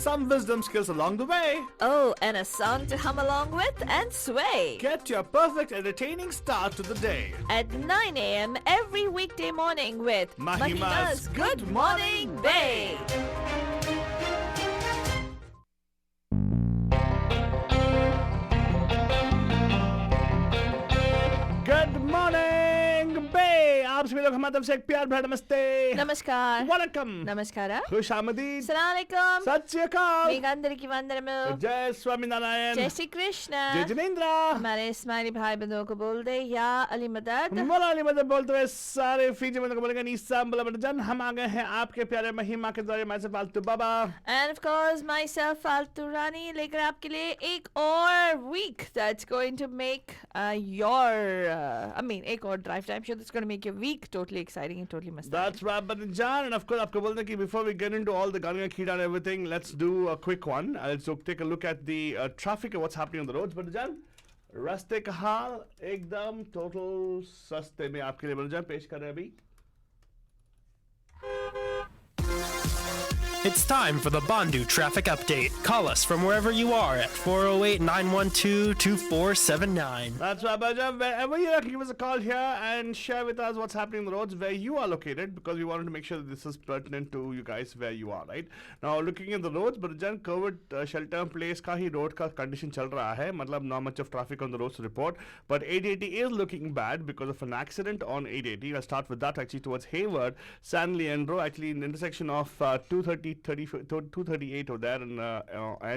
some wisdom skills along the way. Oh, and a song to hum along with and sway. Get your perfect entertaining start to the day. At 9 a.m. every weekday morning with Mahima's Good Morning Bay. Good morning, Bay. आप सभी लोग हमारी तरफ से एक प्यार भरा नमस्ते, नमस्कार. वणक्कम, नमस्कार. खुश आमदीद, अस्सलाम वालेकुम. सत श्री अकाल, మీకు అందరికీ వందనములు. जय स्वामी नारायण, जय श्री कृष्ण. जय जिनेंद्र. हमारे इस्माइली भाई बंधुओं को बोल दे या अली मदद. मौला अली मदद बोलते हुए सारे फीजी बंधुओं को बोलेंगे नीसा बलबन. हम आ गए हैं आपके प्यारे महिमा के द्वारे मैं से फालतू बाबा. And of course myself फालतू रानी लेकर आपके लिए एक और week that's going to make एक और drive time show that's going to make your week totally exciting and totally must. That's right, but Jan, and of course, आपको बोलते हैं कि before we get into all the Ganga Khida and everything, let's do a quick one. Let's take a look at the traffic and what's happening on the roads. But Jan, रास्ते का हाल एकदम total सस्ते में आपके लिए बन जाए पेश कर रहे हैं अभी. It's time for the Bandu traffic update. Call us from wherever you are at 408-912-2479. That's right, Baja. Wherever you are, give us a call here and share with us what's happening on the roads where you are located, because we wanted to make sure that this is pertinent to you guys where you are, right? Now, looking at the roads, but Jan, COVID shelter place का ही road का condition चल रहा है, मतलब not much of traffic on the roads to report, but 880 is looking bad because of an accident on 880. I'll start with that actually towards Hayward, San Leandro, actually in the intersection of 238 over there and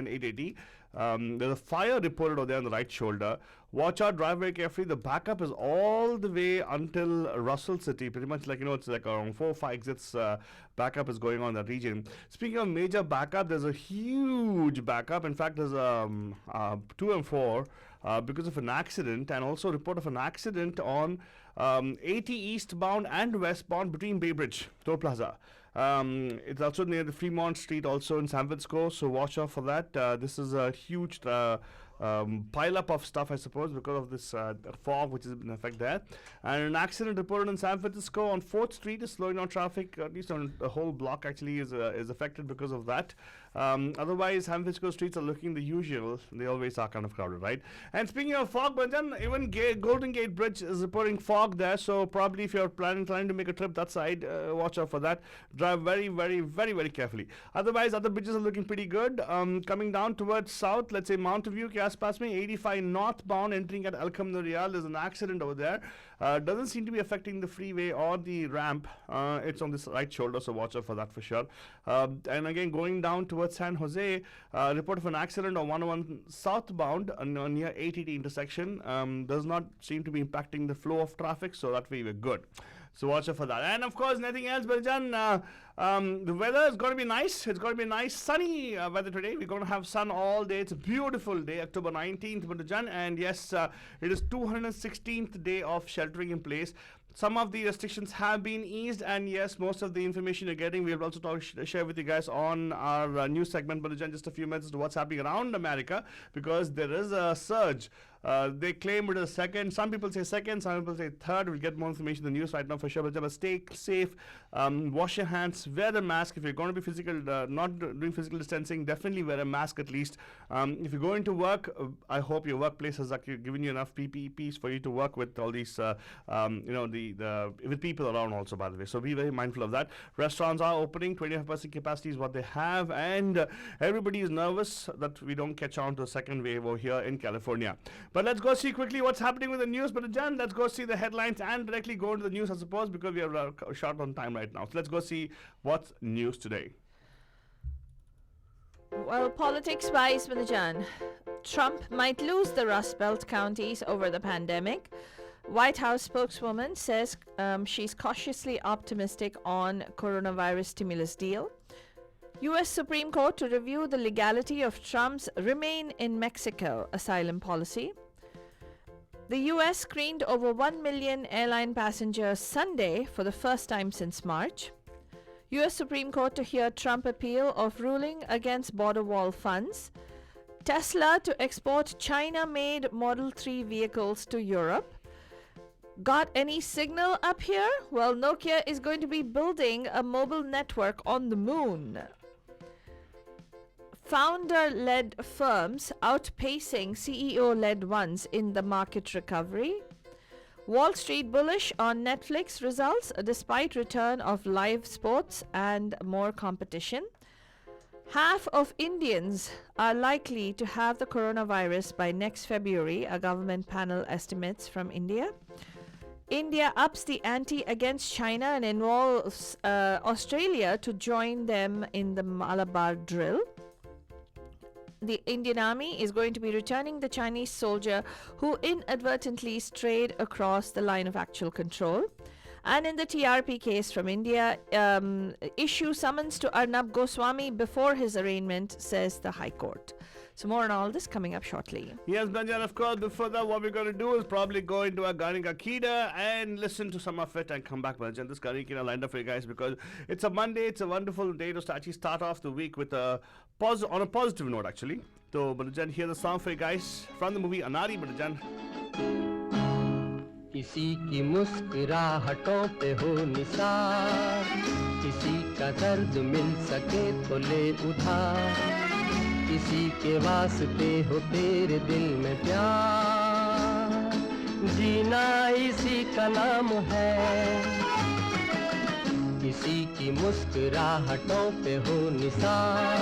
880. There's a fire reported over there on the right shoulder. Watch out, drive very carefully. The backup is all the way until Russell City. Pretty much like, it's like around 4 or 5 exits backup is going on in that region. Speaking of major backup, there's a huge backup. In fact, there's 2 and 4 because of an accident, and also report of an accident on 80 eastbound and westbound between Bay Bridge, Toll Plaza. It's also near the Fremont Street, also in San Francisco, so watch out for that. This is a huge pile up of stuff, I suppose, because of this fog which is in effect there. And an accident reported in San Francisco on 4th Street is slowing down traffic, at least on the whole block actually is affected because of that. Otherwise, San Francisco streets are looking the usual. They always are kind of crowded, right? And speaking of fog, Banjan, even Golden Gate Bridge is reporting fog there, so probably if you're trying to make a trip that side, watch out for that. Drive very, very, very, very carefully. Otherwise, other bridges are looking pretty good. Coming down towards south, let's say Mountain View, Past me, 85 northbound entering at El Camino Real. There's an accident over there. Doesn't seem to be affecting the freeway or the ramp. It's on this right shoulder, so watch out for that for sure. And again, going down towards San Jose, report of an accident on 101 southbound near 880 intersection. Does not seem to be impacting the flow of traffic, so that way we're good. So watch out for that. And of course, nothing else, Baljan. The weather is going to be nice. It's going to be nice, sunny weather today. We're going to have sun all day. It's a beautiful day, October 19th, Baljan. And yes, it is 216th day of sheltering in place. Some of the restrictions have been eased, and yes, most of the information you're getting, we'll also share with you guys on our news segment, but just a few minutes as to what's happening around America, because there is a surge. They claim it is second. Some people say second, some people say third. We'll get more information in the news right now for sure. But stay safe, wash your hands, wear a mask. If you're going to be not doing physical distancing, definitely wear a mask at least. If you're going to work, I hope your workplace has given you enough PPEs for you to work with all these, with people around also, by the way. So be very mindful of that. Restaurants are opening, 25% capacity is what they have, and everybody is nervous that we don't catch on to a second wave over here in California. But let's go see quickly what's happening with the news. But Jan, let's go see the headlines and directly go into the news, I suppose, because we are short on time right now. So let's go see what's news today. Well, politics-wise, Manajan, Trump might lose the Rust Belt counties over the pandemic. White House spokeswoman says she's cautiously optimistic on coronavirus stimulus deal. U.S. Supreme Court to review the legality of Trump's Remain in Mexico asylum policy. The U.S. screened over 1 million airline passengers Sunday for the first time since March. U.S. Supreme Court to hear Trump appeal of ruling against border wall funds. Tesla to export China-made Model 3 vehicles to Europe. Got any signal up here? Well, Nokia is going to be building a mobile network on the moon. Founder-led firms outpacing CEO-led ones in the market recovery. Wall Street bullish on Netflix results despite return of live sports and more competition. Half of Indians are likely to have the coronavirus by next February, a government panel estimates from India. India ups the ante against China and involves Australia to join them in the Malabar drill. The Indian Army is going to be returning the Chinese soldier who inadvertently strayed across the line of actual control. And in the TRP case from India, issue summons to Arnab Goswami before his arraignment, says the High Court. So more on all this coming up shortly. Yes, Banjan, of course. Before that, what we're going to do is probably go into our Gani Ka Keeda and listen to some of it and come back, Banjan. This Gani Keeda lined up for you guys because it's a Monday. It's a wonderful day to actually start off the week with on a positive note, actually. So, Banjan, hear the song for you guys from the movie Anari, Banjan. किसी की मुस्कुराहटों पे हो निसार, किसी का दर्द मिल सके तो ले उधार, किसी के वास्ते हो तेरे दिल में प्यार, जीना इसी का नाम है। किसी की मुस्कुराहटों पे हो निसार,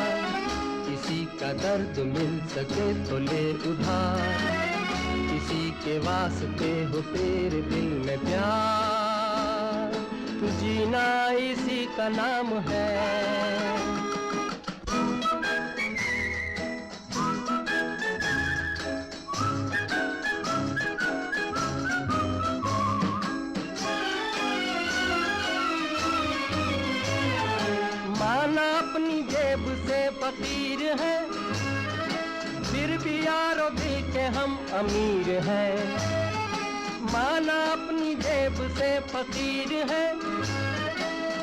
किसी का दर्द मिल सके तो ले उधार, किसी के वास्ते हो तेरे दिल में प्यार, जीना इसी का नाम है। माना अपनी जेब से फकीर है, फिर भी यारो दिल के हम अमीर हैं। माना अपनी जेब से फकीर है,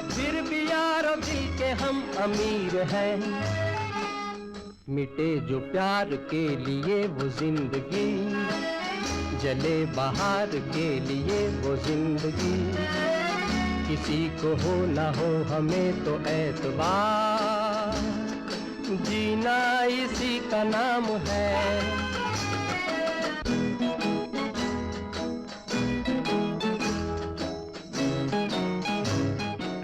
फिर भी यारो दिल के हम अमीर हैं। मिटे जो प्यार के लिए वो जिंदगी, जले बहार के लिए वो जिंदगी, किसी को हो ना हो हमें तो एतबार, जीना इसी का नाम है।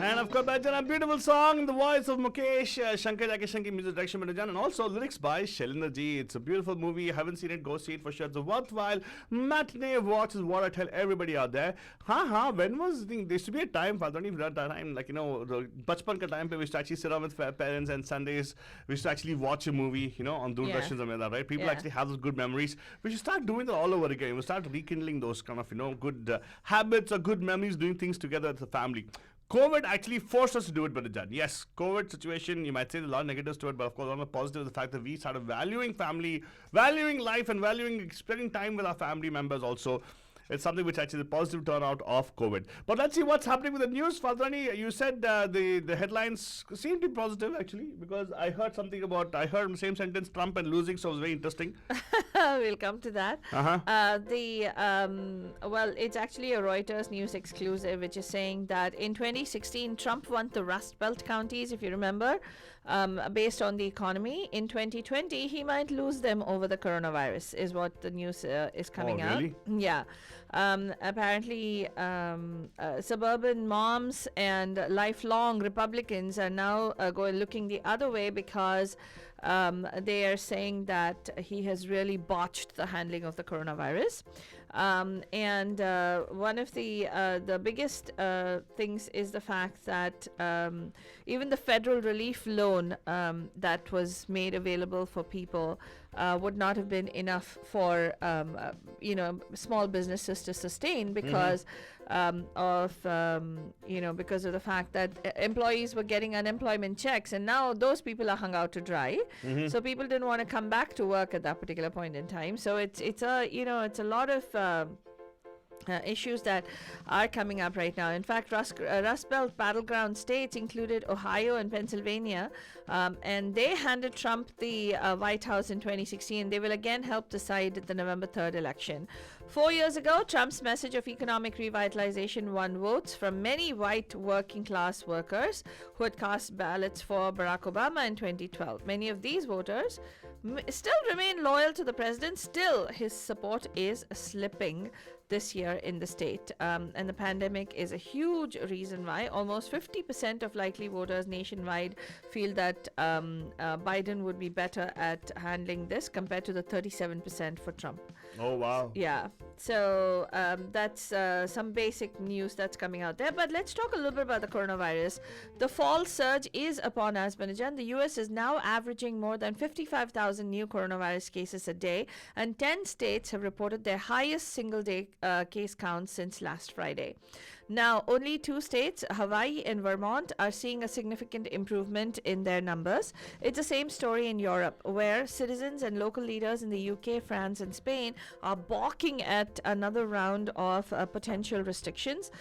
And of course, that's a beautiful song, the voice of Mukesh, Shankar Jakishanki, music direction by Rajan, and also lyrics by Shailendra Ji. It's a beautiful movie. Haven't seen it, go see it for sure. It's a worthwhile matinee watch is what I tell everybody out there. When was the thing? There used to be a time, I don't even know that time, like, you know, the bachpan ka time, we used to actually sit down with parents and Sundays, we used to actually watch a movie, you know, on Doordarshan, something like that, right? People actually have those good memories. We should start doing that all over again. We start rekindling those kind of, you know, good habits or good memories, doing things together as a family. COVID actually forced us to do it, Banajan. Yes, COVID situation, you might say there's a lot of negatives to it, but of course, one of the positives is the fact that we started valuing family, valuing life, and valuing spending time with our family members also. It's something which actually is a positive turnout of COVID. But let's see what's happening with the news. Faldrani, you said the headlines seem to be positive, actually, because I heard something about, I heard in the same sentence, Trump and losing, so it was very interesting. We'll come to that. Well, it's actually a Reuters news exclusive, which is saying that in 2016, Trump won the Rust Belt counties, if you remember, based on the economy. In 2020, he might lose them over the coronavirus, is what the news is coming out. Really? Yeah. Apparently, suburban moms and lifelong Republicans are now looking the other way because they are saying that he has really botched the handling of the coronavirus. And one of the biggest things is the fact that even the federal relief loan that was made available for people would not have been enough for small businesses to sustain because because of the fact that employees were getting unemployment checks, and now those people are hung out to dry. So people didn't want to come back to work at that particular point in time. So it's a lot of issues that are coming up right now. In fact, Rust Belt battleground states included Ohio and Pennsylvania, and they handed Trump the White House in 2016. They will again help decide the November 3rd election. 4 years ago, Trump's message of economic revitalization won votes from many white working class workers who had cast ballots for Barack Obama in 2012. Many of these voters still remain loyal to the president. Still, his support is slipping this year in the state. And the pandemic is a huge reason why. Almost 50% of likely voters nationwide feel that Biden would be better at handling this compared to the 37% for Trump. Oh, wow. Yeah. So that's some basic news that's coming out there. But let's talk a little bit about the coronavirus. The fall surge is upon us, Banajan. The US is now averaging more than 55,000 new coronavirus cases a day, and 10 states have reported their highest single day case count since last Friday. Now, only 2 states, Hawaii and Vermont, are seeing a significant improvement in their numbers. It's the same story in Europe, where citizens and local leaders in the UK, France, and Spain are balking at another round of potential restrictions.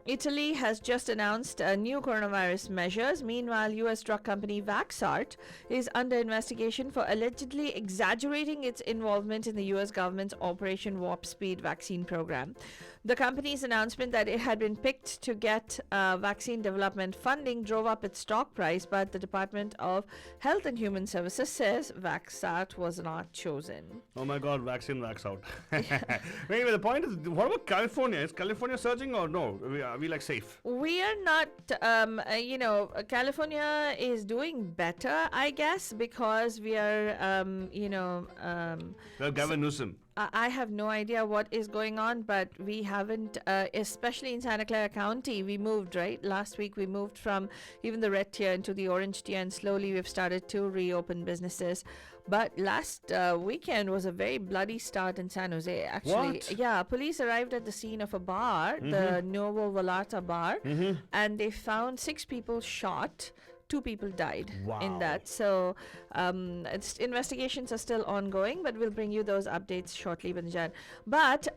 Italy has just announced new coronavirus measures. Meanwhile, US drug company Vaxart is under investigation for allegedly exaggerating its involvement in the US government's Operation Warp Speed vaccine program. The company's announcement that it had been picked to get vaccine development funding drove up its stock price, but the Department of Health and Human Services says Vaxart was not chosen. Oh my God, vaccine wax out. Anyway, the point is, what about California? Is California surging or no? Are we like safe? We are not, California is doing better, I guess, because we are, Well, Gavin Newsom. I have no idea what is going on, but we haven't, especially in Santa Clara County, we moved, right? Last week we moved from even the red tier into the orange tier, and slowly we've started to reopen businesses. But last weekend was a very bloody start in San Jose. Actually, What? yeah, police arrived at the scene of a bar, the Nuevo Vallarta bar, and they found 6 people shot. 2 people died in that. So investigations are still ongoing, but we'll bring you those updates shortly, Banjan. But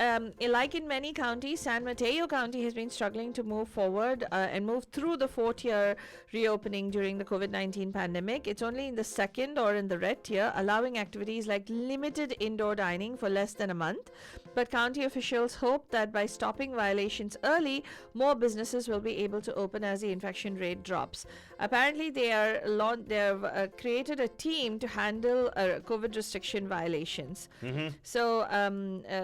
like in many counties, San Mateo County has been struggling to move forward and move through the 4-tier reopening during the COVID-19 pandemic. It's only in the 2nd or in the red tier, allowing activities like limited indoor dining for less than a month. But county officials hope that by stopping violations early, more businesses will be able to open as the infection rate drops. Apparently, they have created a team to handle COVID restriction violations. So,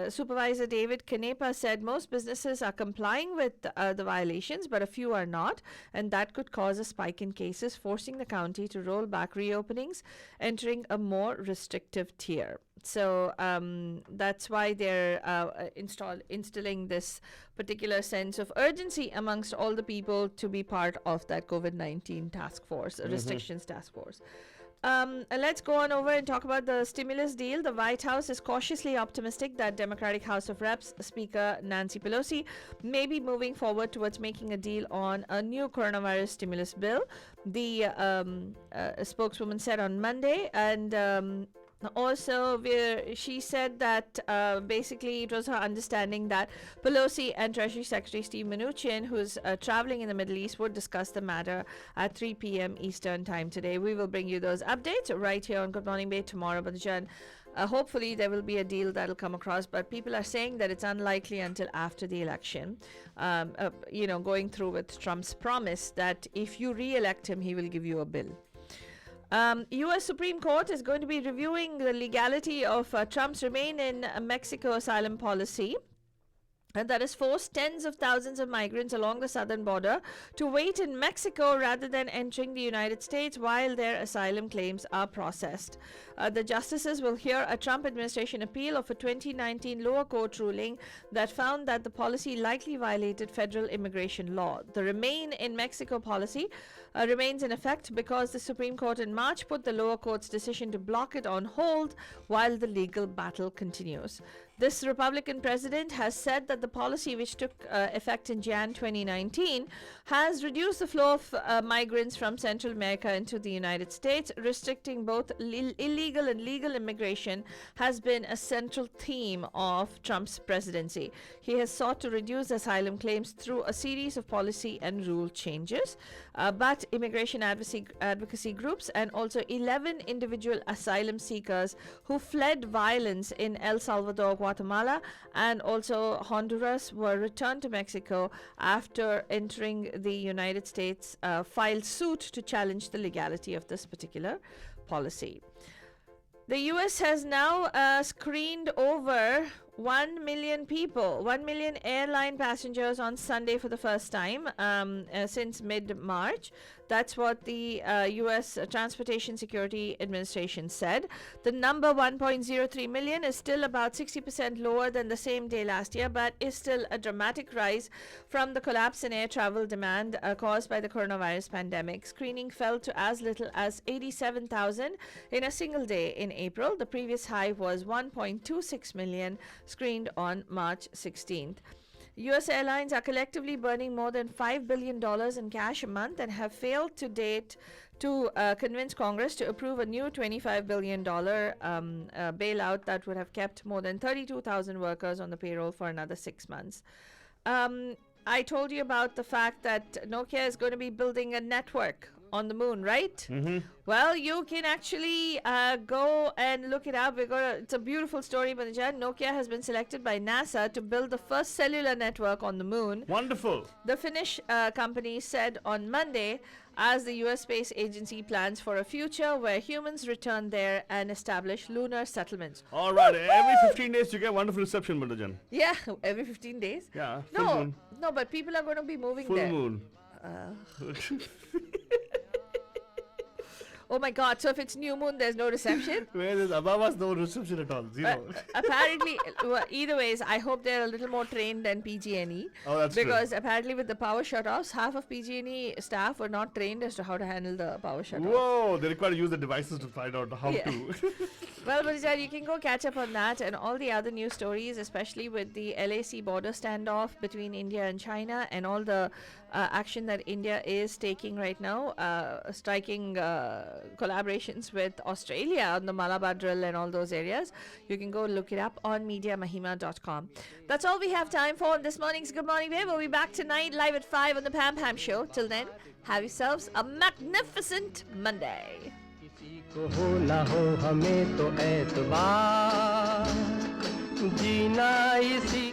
Supervisor David Canepa said most businesses are complying with the violations, but a few are not, and that could cause a spike in cases, forcing the county to roll back reopenings, entering a more restrictive tier. So that's why they're instilling this particular sense of urgency amongst all the people to be part of that COVID-19 task force, restrictions task force. Let's go on over and talk about the stimulus deal. The White House is cautiously optimistic that Democratic House of Reps Speaker Nancy Pelosi may be moving forward towards making a deal on a new coronavirus stimulus bill. The spokeswoman said on Monday, and also, she said that basically it was her understanding that Pelosi and Treasury Secretary Steve Mnuchin, who's traveling in the Middle East, would discuss the matter at 3 p.m. Eastern Time today. We will bring you those updates right here on Good Morning Bay tomorrow, Badjan. Hopefully there will be a deal that will come across, but people are saying that it's unlikely until after the election, going through with Trump's promise that if you re-elect him, he will give you a bill. U.S. Supreme Court is going to be reviewing the legality of Trump's remain in Mexico asylum policy. And that has forced tens of thousands of migrants along the southern border to wait in Mexico rather than entering the United States while their asylum claims are processed. The justices will hear a Trump administration appeal of a 2019 lower court ruling that found that the policy likely violated federal immigration law. The Remain in Mexico policy remains in effect because the Supreme Court in March put the lower court's decision to block it on hold while the legal battle continues. This Republican president has said that the policy, which took effect in Jan 2019, has reduced the flow of migrants from Central America into the United States. Restricting both illegal and legal immigration has been a central theme of Trump's presidency. He has sought to reduce asylum claims through a series of policy and rule changes, but immigration advocacy groups and also 11 individual asylum seekers who fled violence in El Salvador, Guatemala, and also Honduras were returned to Mexico after entering the United States, filed suit to challenge the legality of this particular policy. The US has now screened over 1 million people, 1 million airline passengers on Sunday for the first time since mid-March. That's what the US Transportation Security Administration said. The number 1.03 million is still about 60% lower than the same day last year, but is still a dramatic rise from the collapse in air travel demand caused by the coronavirus pandemic. Screening fell to as little as 87,000 in a single day in April. The previous high was 1.26 million screened on March 16th. US airlines are collectively burning more than $5 billion in cash a month and have failed to date to convince Congress to approve a new $25 billion bailout that would have kept more than 32,000 workers on the payroll for another 6 months. I told you about the fact that Nokia is going to be building a network on the moon, right? Well, you can actually go and look it up. It's a beautiful story, Banajan. Nokia has been selected by NASA to build the first cellular network on the moon. Wonderful. The Finnish company said on Monday, as the US Space Agency plans for a future where humans return there and establish lunar settlements. All right. Every 15 days you get wonderful reception, Bandajan. Yeah, every 15 days. Yeah. Full No, moon. no, but people are going to be moving Full there. moon. Oh my God! So if it's new moon, there's no reception. Where is above us no reception at all? Zero. Apparently, either ways, I hope they're a little more trained than PG&E. Oh, that's true. Because apparently with the power shutoffs, half of PG&E staff were not trained as to how to handle the power shutoff. Whoa, they require to use the devices to find out how Yeah. to. Well, Barijan, you can go catch up on that and all the other news stories, especially with the LAC border standoff between India and China and all the action that India is taking right now, striking collaborations with Australia on the Malabar drill and all those areas. You can go look it up on MediaMahima.com. That's all we have time for on this morning's Good Morning Babe. We'll be back tonight live at 5 on the Pam Pam Show. Till then, have yourselves a magnificent Monday. किसी को हो ना हो हमें तो एतबार जीना इसी